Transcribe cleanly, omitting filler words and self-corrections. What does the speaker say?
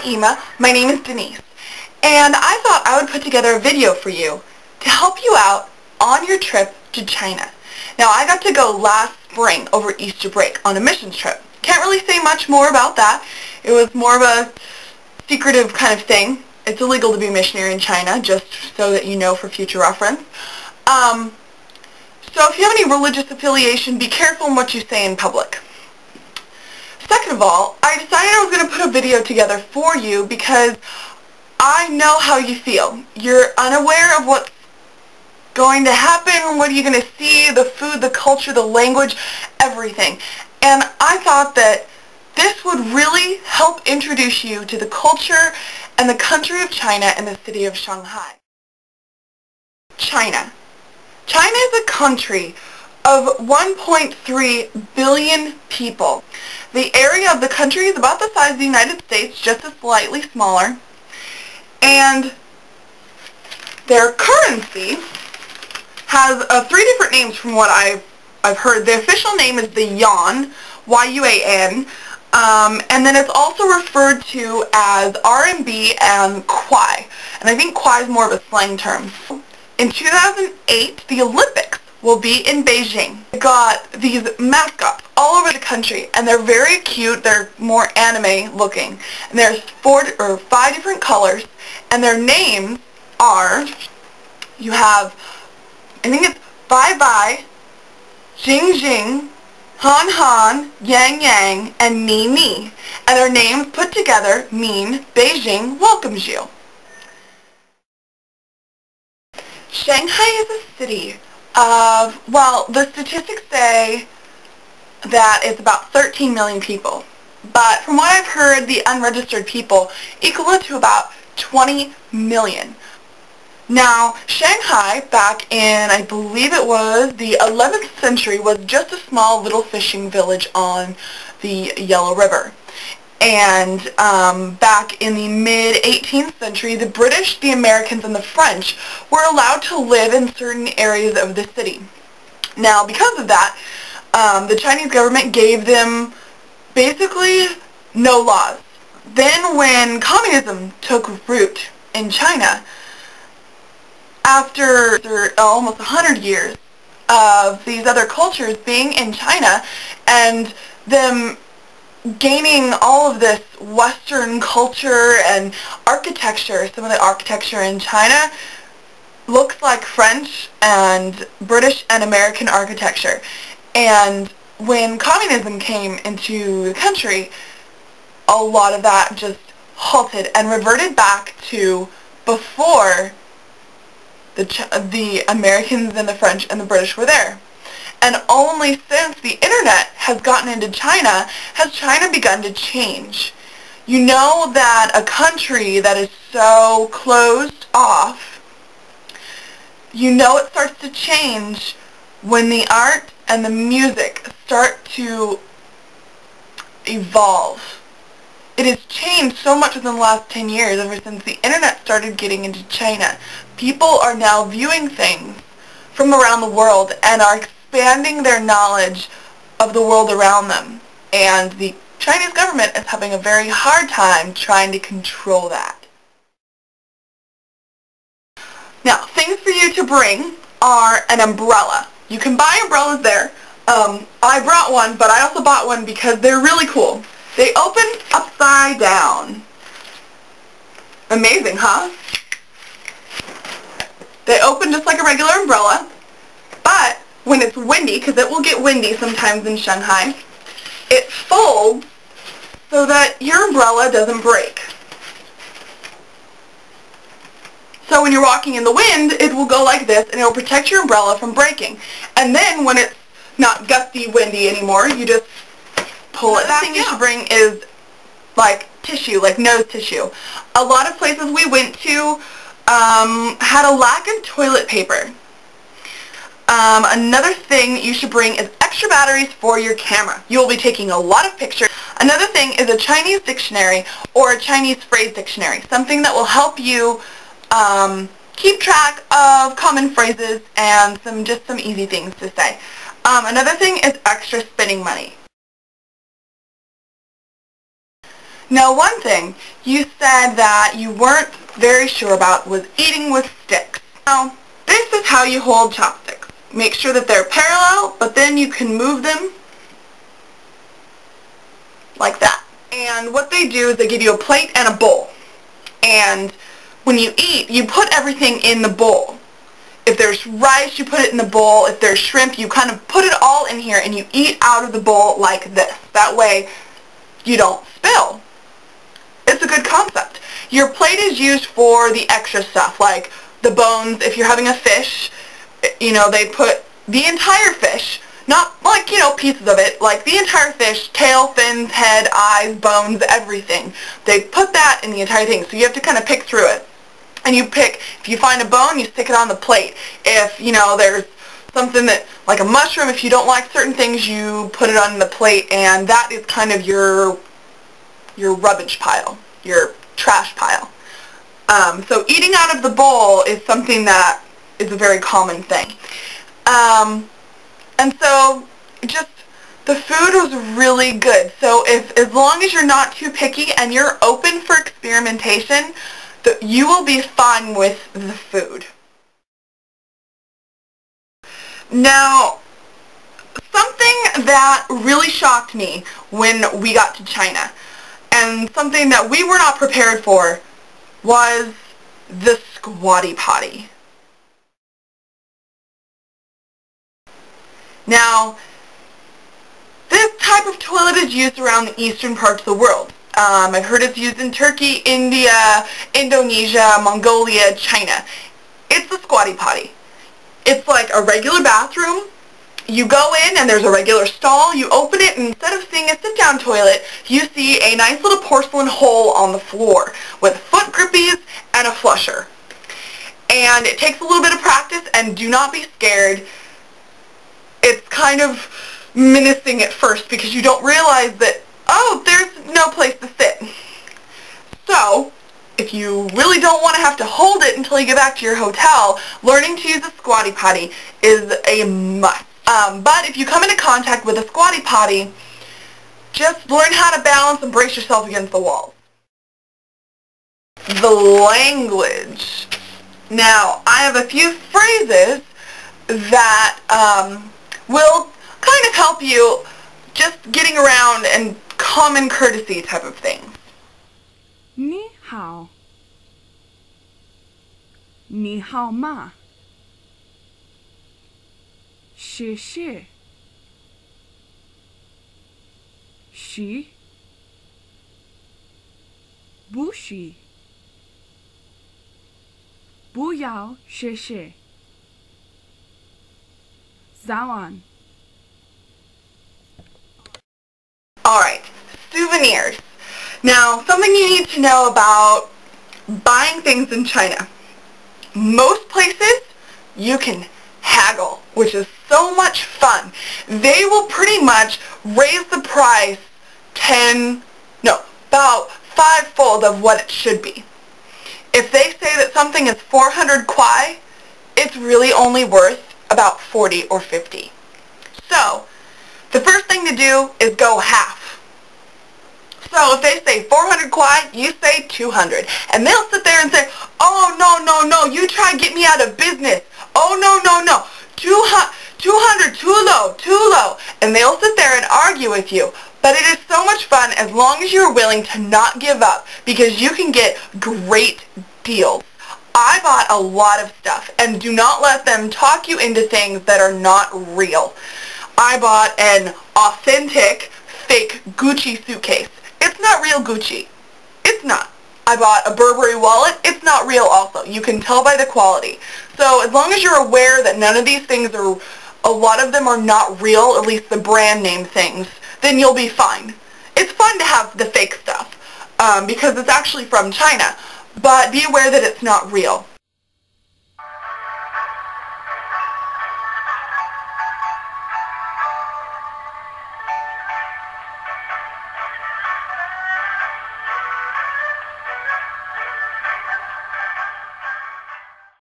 Eamma. My name is Denise, and I thought I would put together a video for you to help you out on your trip to China. Now, I got to go last spring over Easter break on a missions trip. Can't really say much more about that. It was more of a secretive kind of thing. It's illegal to be a missionary in China, just so that you know for future reference. So if you have any religious affiliation, be careful in what you say in public. Second of all, I decided I was going to put a video together for you because I know how you feel. You're unaware of what's going to happen, what are you going to see, the food, the culture, the language, everything. And I thought that this would really help introduce you to the culture and the country of China and the city of Shanghai. China. China is a country of 1.3 billion people. The area of the country is about the size of the United States, just slightly smaller. And their currency has three different names from what I've heard. The official name is the yuan, Y-U-A-N, and then it's also referred to as RMB and kwai. And I think kwai is more of a slang term. In 2008, the Olympics will be in Beijing. They got these mascots all over the country, and they're very cute. They're more anime looking. And there's 5 different colors, and their names are, you have, I think it's Bye Bye, Jing Jing, Han Han, Yang Yang, and Ni Ni. And their names put together mean Beijing welcomes you. Shanghai is a city of, well, the statistics say that it's about 13 million people. But from what I've heard, the unregistered people equal to about 20 million. Now, Shanghai, back in, I believe it was the 11th century, was just a small little fishing village on the Yellow River. And back in the mid-18th century, the British, the Americans, and the French were allowed to live in certain areas of the city. Now, because of that, the Chinese government gave them basically no laws. Then when communism took root in China, after almost 100 years of these other cultures being in China and them gaining all of this Western culture and architecture, some of the architecture in China looks like French and British and American architecture. And when communism came into the country, a lot of that just halted and reverted back to before the Americans and the French and the British were there. And only since the internet has gotten into China has China begun to change. You know that a country that is so closed off, you know it starts to change when the art and the music start to evolve. It has changed so much within the last 10 years, ever since the internet started getting into China. People are now viewing things from around the world and are expanding their knowledge of the world around them. And the Chinese government is having a very hard time trying to control that. Now, things for you to bring are an umbrella. You can buy umbrellas there. I brought one, but I also bought one because they're really cool. They open upside down. Amazing, huh? They open just like a regular umbrella, but when it's windy, because it will get windy sometimes in Shanghai, it folds so that your umbrella doesn't break. So when you're walking in the wind, it will go like this, and it will protect your umbrella from breaking. And then when it's not gusty, windy anymore, you just pull it back. The thing you should bring is like tissue, like nose tissue. A lot of places we went to had a lack of toilet paper. Another thing you should bring is extra batteries for your camera. You will be taking a lot of pictures. Another thing is a Chinese dictionary or a Chinese phrase dictionary, something that will help you keep track of common phrases and just some easy things to say. Another thing is extra spending money. Now one thing you said that you weren't very sure about was eating with sticks. Now this is how you hold chopsticks. Make sure that they're parallel, but then you can move them like that. And what they do is they give you a plate and a bowl. And when you eat, you put everything in the bowl. If there's rice, you put it in the bowl. If there's shrimp, you kind of put it all in here and you eat out of the bowl like this. That way you don't spill. It's a good concept. Your plate is used for the extra stuff, like the bones. If you're having a fish, you know, they put the entire fish, not like, you know, pieces of it, like the entire fish, tail, fins, head, eyes, bones, everything. They put that in the entire thing, so you have to kind of pick through it. And you pick, if you find a bone, you stick it on the plate. If, you know, there's something that, like a mushroom, if you don't like certain things, you put it on the plate, and that is kind of your rubbish pile, your trash pile. So eating out of the bowl is something that is a very common thing. And so just the food was really good. So as long as you're not too picky and you're open for experimentation, you will be fine with the food. Now, something that really shocked me when we got to China, and something that we were not prepared for, was the squatty potty. Now, this type of toilet is used around the eastern parts of the world. I've heard it's used in Turkey, India, Indonesia, Mongolia, China. It's the squatty potty. It's like a regular bathroom. You go in and there's a regular stall. You open it and instead of seeing a sit-down toilet, you see a nice little porcelain hole on the floor with foot grippies and a flusher. And it takes a little bit of practice, and do not be scared. It's kind of menacing at first because you don't realize that, oh, there's no place to sit. So, if you really don't want to have to hold it until you get back to your hotel, learning to use a squatty potty is a must. But if you come into contact with a squatty potty, just learn how to balance and brace yourself against the walls. The language. Now, I have a few phrases that will kind of help you just getting around and common courtesy type of things. 你好，你好吗？谢谢，是，不是，不要谢谢，早安。Alright, souvenirs. Now, something you need to know about buying things in China. Most places, you can haggle, which is so much fun. They will pretty much raise the price about fivefold of what it should be. If they say that something is 400 kwai, it's really only worth about 40 or 50. So, the first thing to do is go half. So if they say 400 kwai, you say 200. And they'll sit there and say, oh, no, you try to get me out of business. Oh, no, 200, too low. And they'll sit there and argue with you. But it is so much fun as long as you're willing to not give up, because you can get great deals. I bought a lot of stuff, and do not let them talk you into things that are not real. I bought an authentic fake Gucci suitcase. It's not real Gucci. It's not. I bought a Burberry wallet. It's not real also. You can tell by the quality. So as long as you're aware that none of these things are, a lot of them are not real, at least the brand name things, then you'll be fine. It's fun to have the fake stuff because it's actually from China, but be aware that it's not real.